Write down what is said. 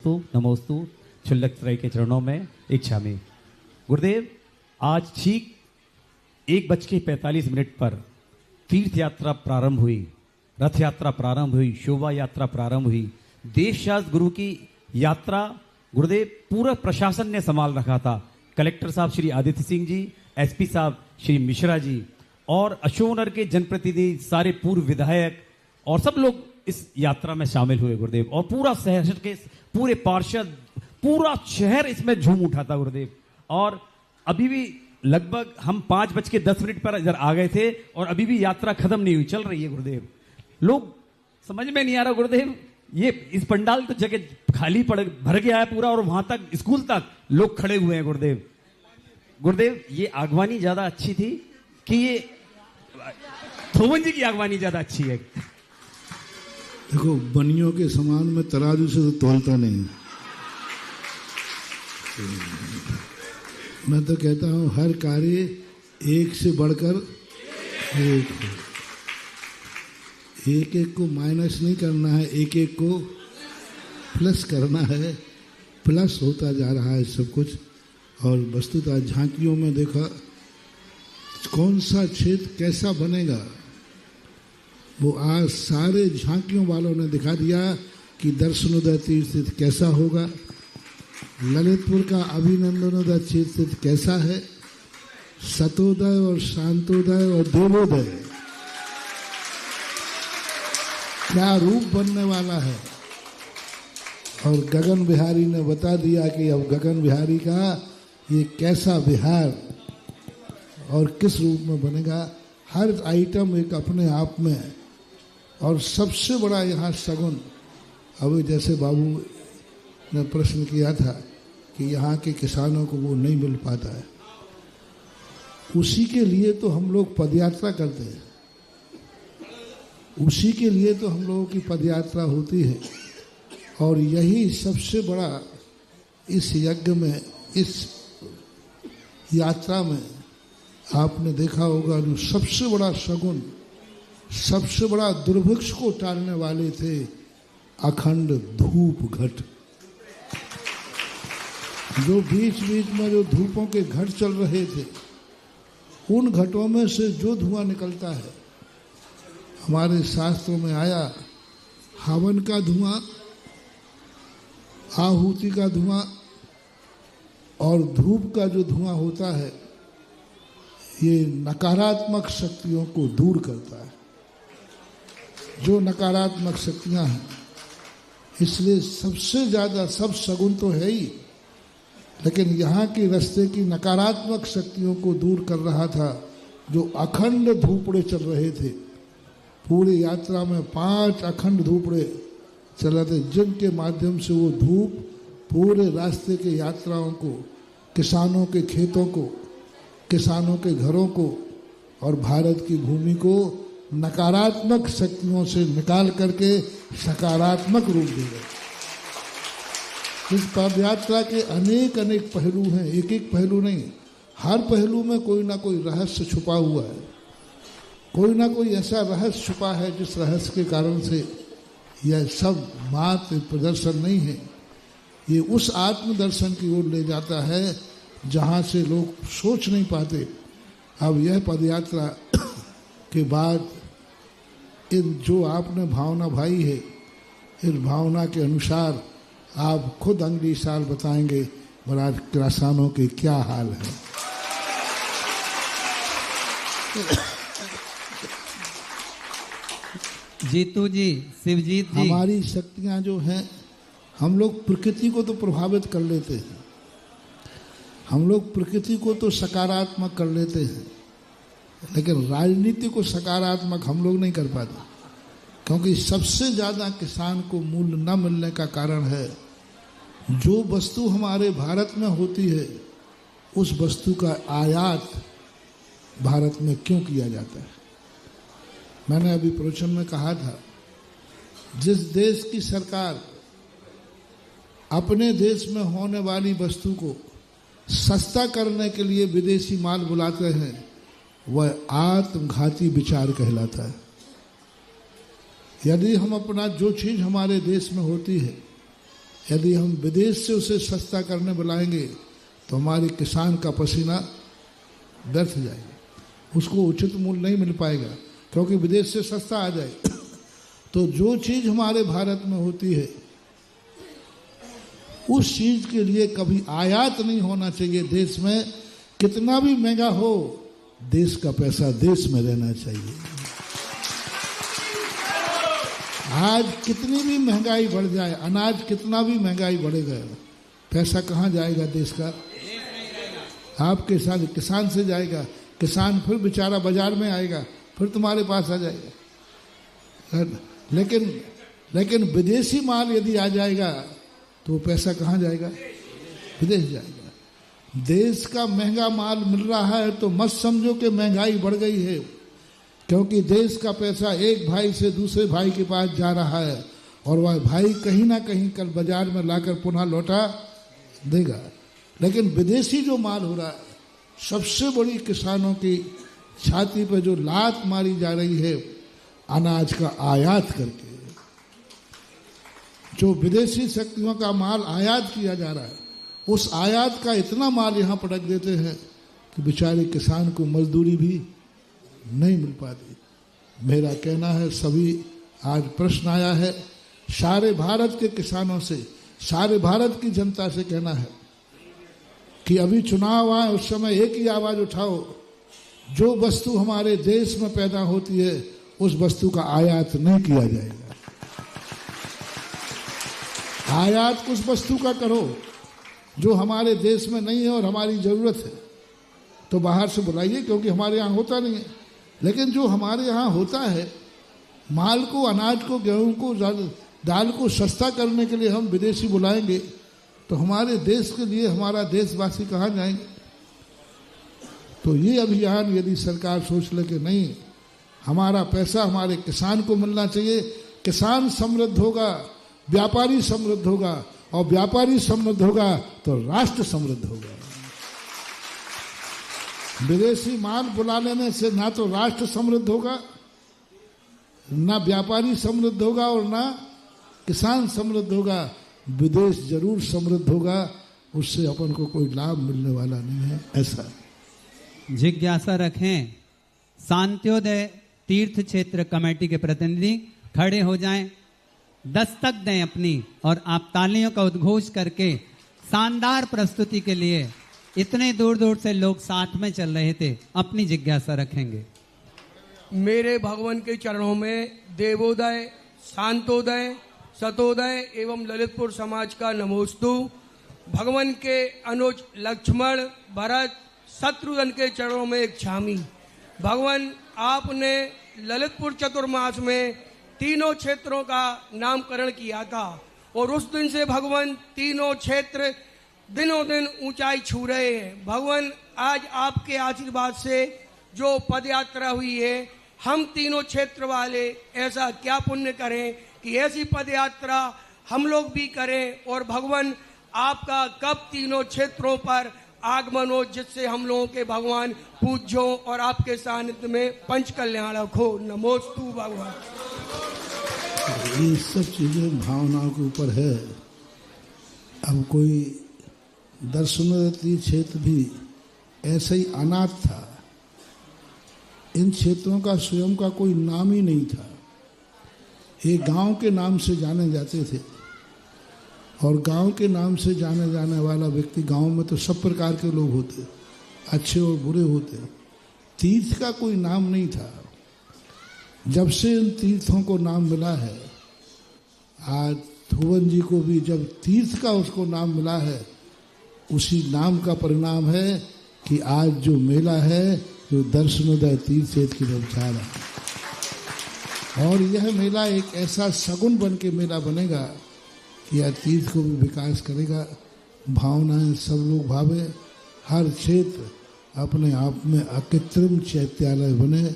नमोस्तु नमोस्तु क्षुल्लक त्रय के चरणों में इच्छामि। गुरुदेव, आज ठीक 1:45 पर तीर्थ यात्रा प्रारंभ हुई, रथ यात्रा प्रारंभ हुई, शोभा यात्रा प्रारंभ हुई। देशशास्त्र गुरु की यात्रा गुरुदेव पूरा प्रशासन ने संभाल रखा था। कलेक्टर साहब श्री आदित्य सिंह जी, एसपी साहब श्री मिश्रा जी और अशोकनगर के जनप्रतिनिधि, सारे पूर्व विधायक और सब लोग इस यात्रा में शामिल हुए गुरुदेव। और पूरा शहर के पूरे पार्षद, पूरा शहर इसमें झूम उठा था गुरुदेव। और अभी भी लगभग हम 5:10 पर इधर आ गए थे और अभी भी यात्रा खत्म नहीं हुई, चल रही है गुरुदेव। लोग समझ में नहीं आ रहा गुरुदेव, ये इस पंडाल तो जगह खाली भर गया है पूरा, और वहां तक स्कूल तक लोग खड़े हुए हैं गुरुदेव। गुरुदेव, ये आगवानी ज्यादा अच्छी थी कि ये थोवन जी की आगवानी ज्यादा अच्छी है? देखो, बनियों के समान में तराजू से तो तोलता नहीं। मैं तो कहता हूं हर कार्य एक से बढ़कर एक हो। एक एक को माइनस नहीं करना है, एक एक को प्लस करना है। प्लस होता जा रहा है सब कुछ। और वस्तुतः झांकियों में देखा कौन सा क्षेत्र कैसा बनेगा, वो आज सारे झांकियों वालों ने दिखा दिया कि दर्शनोदय तीर्थ कैसा होगा, ललितपुर का अभिनंदनोदय तीर्थ कैसा है, सतोदय और शांतोदय और देवोदय क्या रूप बनने वाला है। और गगन बिहारी ने बता दिया कि अब गगन बिहारी का ये कैसा बिहार और किस रूप में बनेगा। हर आइटम एक अपने आप में है। और सबसे बड़ा यहाँ सगुन, अभी जैसे बाबू ने प्रश्न किया था कि यहाँ के किसानों को वो नहीं मिल पाता है, उसी के लिए तो हम लोग पदयात्रा करते हैं, उसी के लिए तो हम लोगों की पदयात्रा होती है। और यही सबसे बड़ा इस यज्ञ में, इस यात्रा में आपने देखा होगा जो सबसे बड़ा शगुन, सबसे बड़ा दुर्भिक्ष को टालने वाले थे अखंड धूप घट। जो बीच बीच में जो धूपों के घट चल रहे थे, उन घटों में से जो धुआं निकलता है, हमारे शास्त्रों में आया हवन का धुआं, आहुति का धुआं और धूप का जो धुआं होता है, ये नकारात्मक शक्तियों को दूर करता है। जो नकारात्मक शक्तियां हैं, इसलिए सबसे ज़्यादा, सब सगुन तो है ही, लेकिन यहाँ के रास्ते की नकारात्मक शक्तियों को दूर कर रहा था जो अखंड धूपड़े चल रहे थे। पूरी यात्रा में 5 अखंड धूपड़े चल रहे थे, जिनके माध्यम से वो धूप पूरे रास्ते के यात्राओं को, किसानों के खेतों को, किसानों के घरों को और भारत की भूमि को नकारात्मक शक्तियों से निकाल करके सकारात्मक रूप दे रहे। इस पदयात्रा के अनेक अनेक पहलू हैं, एक एक पहलू नहीं, हर पहलू में कोई ना कोई रहस्य छुपा हुआ है, कोई ना कोई ऐसा रहस्य छुपा है जिस रहस्य के कारण से यह सब मात्र प्रदर्शन नहीं है, ये उस आत्मदर्शन की ओर ले जाता है जहाँ से लोग सोच नहीं पाते। अब यह पदयात्रा के बाद इन जो आपने भावना भाई है, इस भावना के अनुसार आप खुद अगली साल बताएंगे महाराज किसानों के क्या हाल है। जीतू जी, शिवजीत जी, हमारी शक्तियां जो हैं, हम लोग प्रकृति को तो प्रभावित कर लेते हैं, हम लोग प्रकृति को तो सकारात्मक कर लेते हैं, लेकिन राजनीति को सकारात्मक हम लोग नहीं कर पाते। क्योंकि सबसे ज़्यादा किसान को मूल्य न मिलने का कारण है, जो वस्तु हमारे भारत में होती है उस वस्तु का आयात भारत में क्यों किया जाता है। मैंने अभी प्रवचन में कहा था, जिस देश की सरकार अपने देश में होने वाली वस्तु को सस्ता करने के लिए विदेशी माल बुलाते हैं, वह आत्मघाती विचार कहलाता है। यदि हम अपना जो चीज़ हमारे देश में होती है, यदि हम विदेश से उसे सस्ता करने बुलाएंगे तो हमारे किसान का पसीना व्यर्थ जाएगा, उसको उचित मूल्य नहीं मिल पाएगा क्योंकि विदेश से सस्ता आ जाए। तो जो चीज़ हमारे भारत में होती है उस चीज के लिए कभी आयात नहीं होना चाहिए। देश में कितना भी महंगा हो, देश का पैसा देश में रहना चाहिए। आज कितनी भी महंगाई बढ़ जाए, अनाज कितना भी महंगाई बढ़ेगा, पैसा कहाँ जाएगा देश का? आपके साथ किसान से जाएगा, किसान फिर बेचारा बाजार में आएगा, फिर तुम्हारे पास आ जाएगा। लेकिन विदेशी माल यदि आ जाएगा तो पैसा कहाँ जाएगा? विदेश जाएगा। देश का महंगा माल मिल रहा है तो मत समझो कि महंगाई बढ़ गई है, क्योंकि देश का पैसा एक भाई से दूसरे भाई के पास जा रहा है और वह भाई कहीं ना कहीं कल बाजार में लाकर पुनः लौटा देगा। लेकिन विदेशी जो माल हो रहा है, सबसे बड़ी किसानों की छाती पर जो लात मारी जा रही है अनाज का आयात करके, जो विदेशी शक्तियों का माल आयात किया जा रहा है, उस आयात का इतना माल यहाँ पटक देते हैं कि बेचारे किसान को मजदूरी भी नहीं मिल पाती। मेरा कहना है, सभी आज प्रश्न आया है, सारे भारत के किसानों से, सारे भारत की जनता से कहना है कि अभी चुनाव आए उस समय एक ही आवाज उठाओ, जो वस्तु हमारे देश में पैदा होती है उस वस्तु का आयात नहीं किया जाएगा। आयात उस वस्तु का करो जो हमारे देश में नहीं है और हमारी जरूरत है तो बाहर से बुलाइए, क्योंकि हमारे यहाँ होता नहीं है। लेकिन जो हमारे यहाँ होता है, माल को, अनाज को, गेहूं को, दाल को सस्ता करने के लिए हम विदेशी बुलाएंगे तो हमारे देश के लिए हमारा देशवासी कहाँ जाएंगे? तो ये अभियान यदि सरकार सोच ले कि नहीं, हमारा पैसा हमारे किसान को मिलना चाहिए, किसान समृद्ध होगा, व्यापारी समृद्ध होगा, और व्यापारी समृद्ध होगा तो राष्ट्र समृद्ध होगा। विदेशी माल बुला लेने से ना तो राष्ट्र समृद्ध होगा, ना व्यापारी समृद्ध होगा और ना किसान समृद्ध होगा। विदेश जरूर समृद्ध होगा, उससे अपन को कोई लाभ मिलने वाला नहीं है। ऐसा जिज्ञासा रखें। शांत्योदय तीर्थ क्षेत्र कमेटी के प्रतिनिधि खड़े हो जाएं, दस्तक दें अपनी, और आप तालियों का उद्घोष करके शानदार प्रस्तुति के लिए, इतने दूर दूर से लोग साथ में चल रहे थे, अपनी जिज्ञासा रखेंगे। मेरे भगवान के चरणों में देवोदय, शांतोदय, सतोदय एवं ललितपुर समाज का नमोस्तु। भगवान के अनुज लक्ष्मण, भरत, शत्रुघ्न के चरणों में एक छामी। भगवान, आपने ललितपुर चतुर्मास में तीनों क्षेत्रों का नामकरण किया था और उस दिन से भगवान तीनों क्षेत्र दिनों दिन ऊंचाई छू रहे हैं। भगवान, आज आपके आशीर्वाद से जो पद यात्रा हुई है, हम तीनों क्षेत्र वाले ऐसा क्या पुण्य करें कि ऐसी पद यात्रा हम लोग भी करें, और भगवान आपका कब तीनों क्षेत्रों पर आगमन हो जिससे हम लोगों के भगवान पूज्यो और आपके सानिध्य में पंच कल्याणक हो। नमोस्तु भगवान। ये सब चीजें भावनाओं के ऊपर है। अब कोई दर्शनार्थी क्षेत्र भी ऐसे ही अनाथ था, इन क्षेत्रों का स्वयं का कोई नाम ही नहीं था, ये गांव के नाम से जाने जाते थे, और गांव के नाम से जाने जाने वाला व्यक्ति, गांव में तो सब प्रकार के लोग होते, अच्छे और बुरे होते, तीर्थ का कोई नाम नहीं था। जब से इन तीर्थों को नाम मिला है, आज धुवन जी को भी जब तीर्थ का उसको नाम मिला है, उसी नाम का परिणाम है कि आज जो मेला है, जो दर्शनोदय तीर्थ क्षेत्र की तरफ जा रहा है, और यह मेला एक ऐसा सगुन बन के मेला बनेगा कि यह तीर्थ को भी विकास करेगा। भावनाएं सब लोग भावे, हर क्षेत्र अपने आप में अकृत्रिम चैत्यालय बने।